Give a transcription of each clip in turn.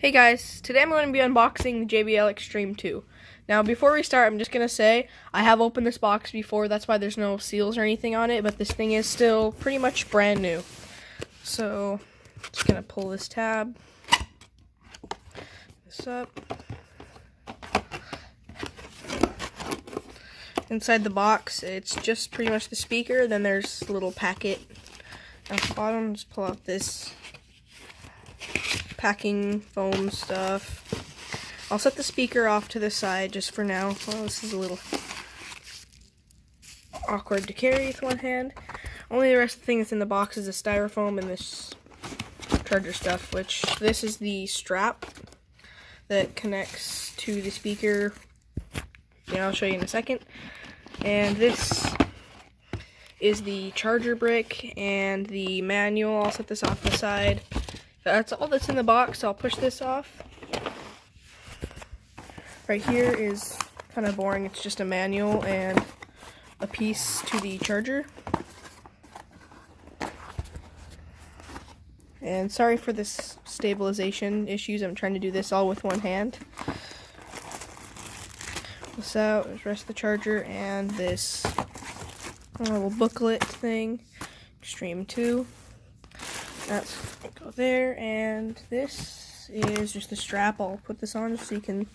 Hey guys, today I'm going to be unboxing the JBL Xtreme 2. Now before we start, I'm just going to say, I have opened this box before, that's why there's no seals or anything on it, but this thing is still pretty much brand new. So, just going to pull this tab, this up. Inside the box, it's just pretty much the speaker, then there's a little packet at the bottom. Just pull out this packing foam stuff. I'll set the speaker off to the side just for now. Well, this is a little awkward to carry with one hand. Only the rest of the thing that's in the box is the styrofoam and this charger stuff, which this is the strap that connects to the speaker. Yeah, I'll show you in a second. And this is the charger brick and the manual. I'll set this off to the side. That's all that's in the box. I'll push this off. Right here is kind of boring. It's just a manual and a piece to the charger. And sorry for this stabilization issues. I'm trying to do this all with one hand. This out, the rest of the charger, and this little booklet thing, Xtreme 2. That's go there, and this is just the strap. I'll put this on so you can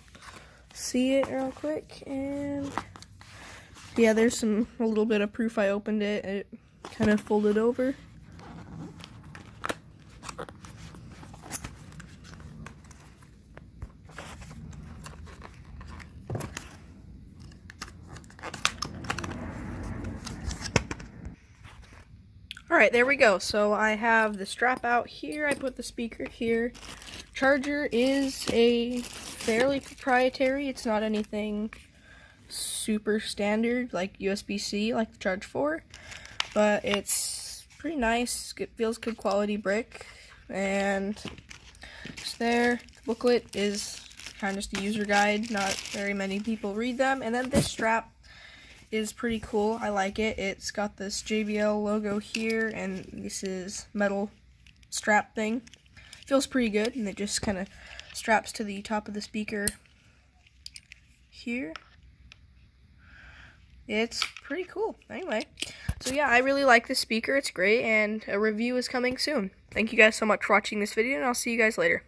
see it real quick. And yeah, there's a little bit of proof. I opened it, it kind of folded over. Alright, there we go. So I have the strap out here, I put the speaker here. Charger is a fairly proprietary, it's not anything super standard like USB-C like the Charge 4, but it's pretty nice. It feels good quality brick, and just there. The booklet is kind of just a user guide, not very many people read them. And then this strap is pretty cool. I like it. It's got this JBL logo here, and this is metal strap thing. Feels pretty good, and it just kind of straps to the top of the speaker here. It's pretty cool. Anyway, so yeah, I really like this speaker. It's great, and a review is coming soon. Thank you guys so much for watching this video, and I'll see you guys later.